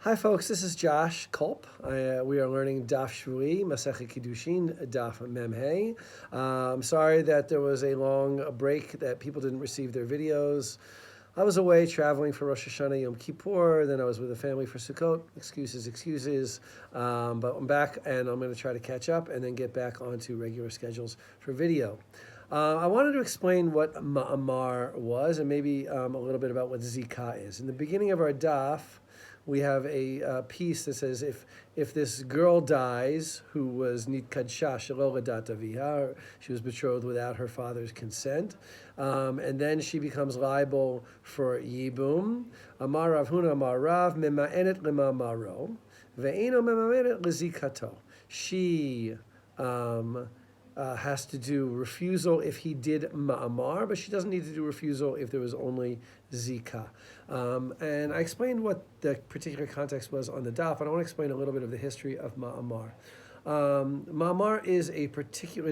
Hi folks, this is Josh Kulp. We are learning Daf Shevui, Masechet Kiddushin Daf Mem Heh. I'm sorry that there was a long break, that people didn't receive their videos. I was away traveling for Rosh Hashanah Yom Kippur, then I was with the family for Sukkot. Excuses. But I'm back and I'm going to try to catch up and then get back onto regular schedules for video. I wanted to explain what Ma'amar was and maybe a little bit about what Zikah is. In the beginning of our Daf, we have a piece that says if this girl dies who was nitkadsha shelo ledat aviha, she was betrothed without her father's consent, and then she becomes liable for yibum. Amar Rav Huna Amar Rav mema'enet lema'amaro ve'eno mema'enet lezikato. She has to do refusal if he did ma'amar, but she doesn't need to do refusal if there was only zikah. And I explained what the particular context was on the daf, and I want to explain a little bit of the history of ma'amar. Ma'amar is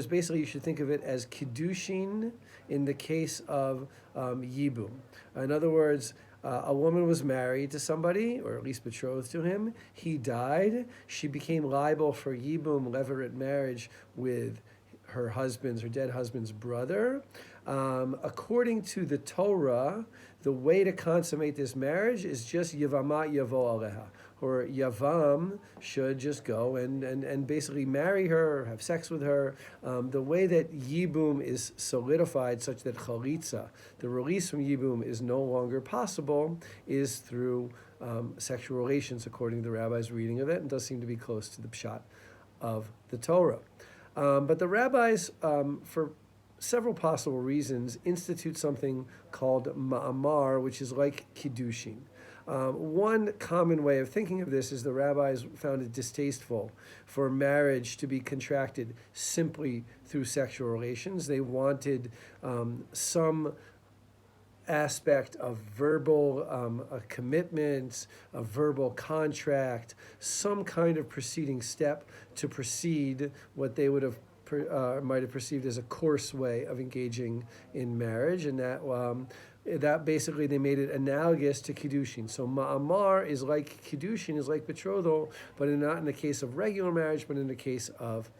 basically, you should think of it as kiddushin in the case of yibum. In other words, a woman was married to somebody, or at least betrothed to him. He died. She became liable for yibum, levirate marriage, with her dead husband's brother. According to the Torah, the way to consummate this marriage is just Yavama Yavo Aleha, or Yavam should just go and basically marry her, or have sex with her. The way that Yibum is solidified such that Chalitza, the release from Yibum, is no longer possible, is through sexual relations, according to the rabbi's reading of it, and does seem to be close to the pshat of the Torah. But the rabbis, for several possible reasons, institute something called ma'amar, which is like kiddushin. One common way of thinking of this is the rabbis found it distasteful for marriage to be contracted simply through sexual relations. They wanted some aspect of verbal a commitment, a verbal contract, some kind of preceding step to precede what they would have might have perceived as a coarse way of engaging in marriage, and that basically they made it analogous to kiddushin. So ma'amar is like kiddushin, is like betrothal, but not in the case of regular marriage, but in the case of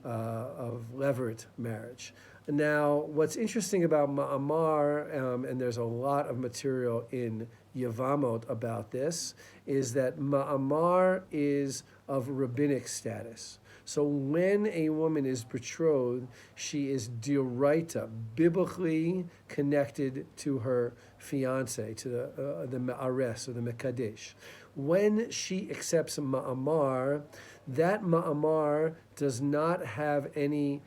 levirate marriage. Now, what's interesting about ma'amar, and there's a lot of material in Yevamot about this, is that ma'amar is of rabbinic status. So when a woman is betrothed, she is dioraita, biblically connected to her fiance, to the ma'ares, or the mekadesh. When she accepts ma'amar, that ma'amar does not have any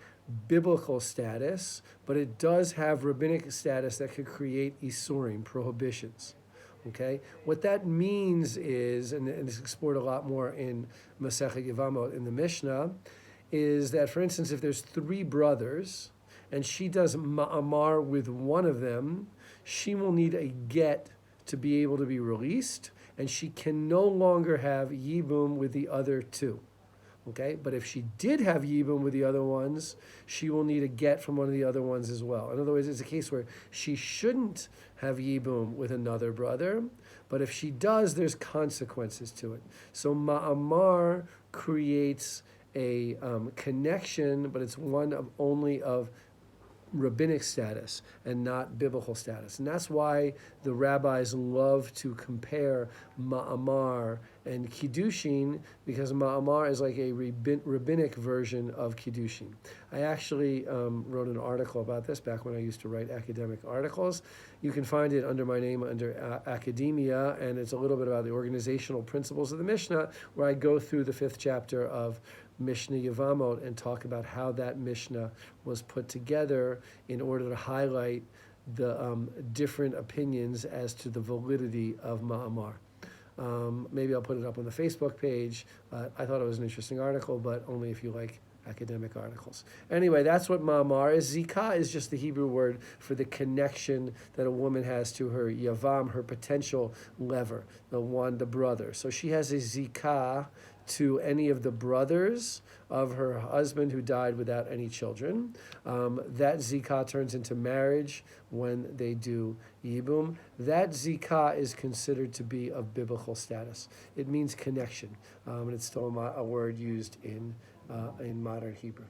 biblical status, but it does have rabbinic status that could create isurim, prohibitions. Okay, what that means is, and it's explored a lot more in Masechet Yevamot in the Mishnah, is that, for instance, if there's three brothers and she does ma'amar with one of them, she will need a get to be able to be released, and she can no longer have yibum with the other two. Okay, but if she did have yibum with the other ones, she will need a get from one of the other ones as well. In other words, it's a case where she shouldn't have yibum with another brother, but if she does, there's consequences to it. So ma'amar creates a connection, but it's one of only of rabbinic status and not biblical status. And that's why the rabbis love to compare ma'amar and kiddushin, because ma'amar is like a rabbinic version of kiddushin. I actually wrote an article about this back when I used to write academic articles. You can find it under my name under academia, and it's a little bit about the organizational principles of the Mishnah, where I go through the 5th chapter of Mishnah Yevamot and talk about how that Mishnah was put together in order to highlight the different opinions as to the validity of ma'amar. Maybe I'll put it up on the Facebook page. I thought it was an interesting article, but only if you like academic articles. Anyway, that's what ma'amar is. Zikah is just the Hebrew word for the connection that a woman has to her yavam, her potential lever, the brother. So she has a zikah to any of the brothers of her husband who died without any children. That zikah turns into marriage when they do yibum. That zikah is considered to be of biblical status. It means connection, and it's still a word used in modern Hebrew.